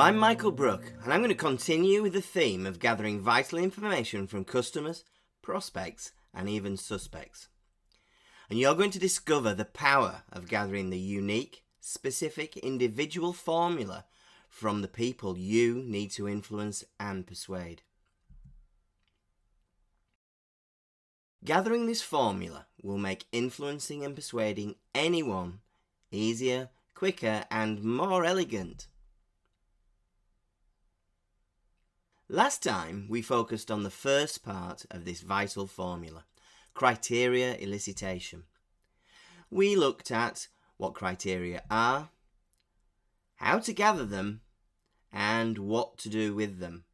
I'm Michael Brook, and I'm going to continue with the theme of gathering vital information from customers, prospects, and even suspects. And you're going to discover the power of gathering the unique, specific, individual formula from the people you need to influence and persuade. Gathering this formula will make influencing and persuading anyone easier, quicker, and more elegant. Last time we focused on the first part of this vital formula, criteria elicitation. We looked at what criteria are, how to gather them, and what to do with them.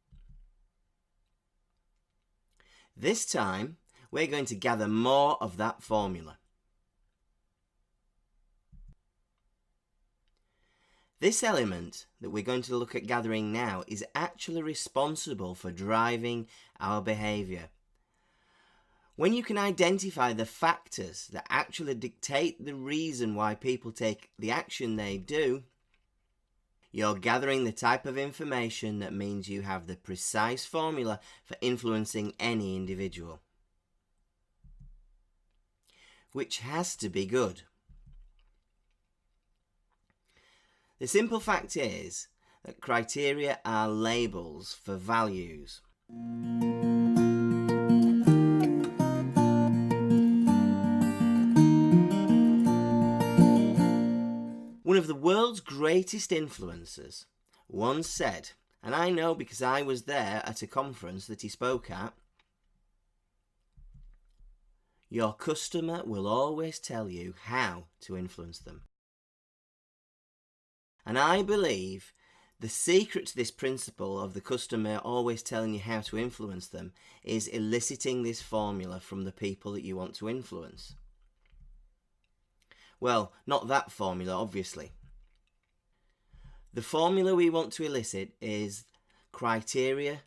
This time we're going to gather more of that formula. This element that we're going to look at gathering now is actually responsible for driving our behaviour. When you can identify the factors that actually dictate the reason why people take the action they do, you're gathering the type of information that means you have the precise formula for influencing any individual. Which has to be good. The simple fact is that criteria are labels for values. One of the world's greatest influencers once said, and I know because I was there at a conference that he spoke at, your customer will always tell you how to influence them. And I believe the secret to this principle of the customer always telling you how to influence them is eliciting this formula from the people that you want to influence. Well, not that formula, obviously. The formula we want to elicit is criteria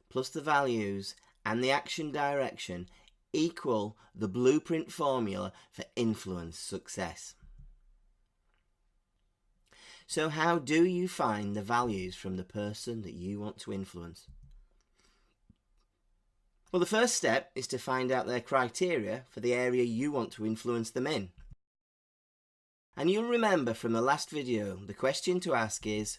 plus the values and the action direction equal the blueprint formula for influence success. So how do you find the values from the person that you want to influence? Well, the first step is to find out their criteria for the area you want to influence them in. And you'll remember from the last video, the question to ask is,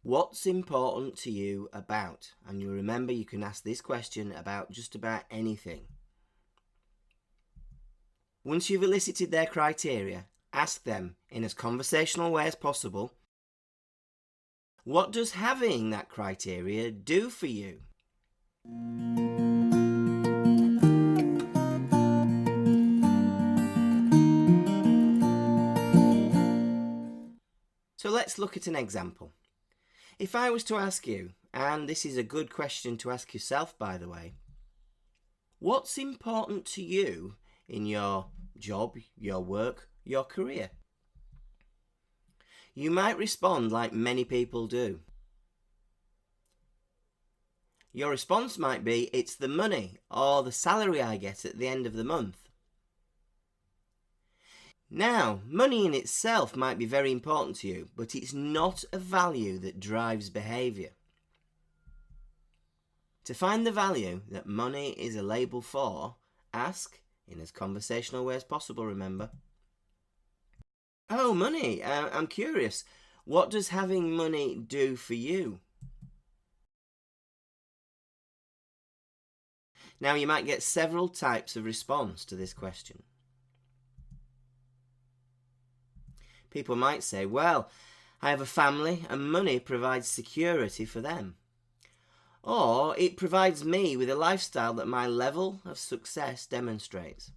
what's important to you about? And you'll remember you can ask this question about just about anything. Once you've elicited their criteria, ask them in as conversational way as possible, what does having that criteria do for you? So let's look at an example. If I was to ask you, and this is a good question to ask yourself by the way, what's important to you in your job, your work, your career? You might respond like many people do. Your response might be, it's the money or the salary I get at the end of the month. Now, money in itself might be very important to you, but it's not a value that drives behaviour. To find the value that money is a label for, ask, in as conversational way as possible, remember. Oh, money, I'm curious. What does having money do for you? Now, you might get several types of response to this question. People might say, well, I have a family and money provides security for them. Or it provides me with a lifestyle that my level of success demonstrates.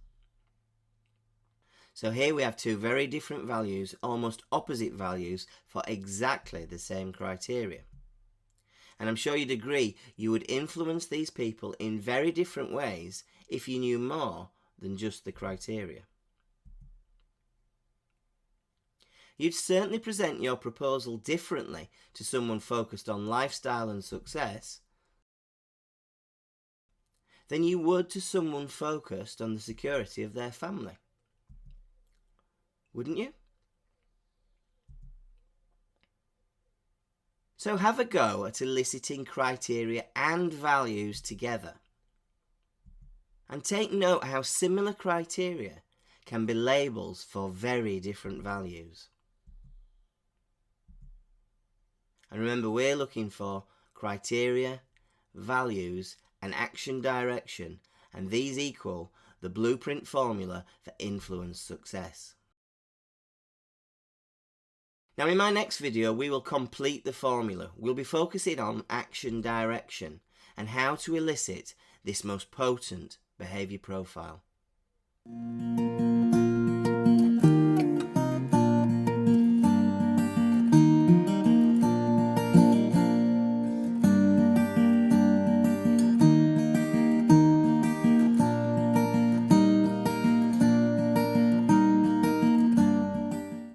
So here we have two very different values, almost opposite values for exactly the same criteria. And I'm sure you'd agree you would influence these people in very different ways if you knew more than just the criteria. You'd certainly present your proposal differently to someone focused on lifestyle and success than you would to someone focused on the security of their family. Wouldn't you? So have a go at eliciting criteria and values together. And take note how similar criteria can be labels for very different values. And remember, we're looking for criteria, values, and action direction, and these equal the blueprint formula for influence success. Now in my next video we will complete the formula. We'll be focusing on action direction and how to elicit this most potent behaviour profile.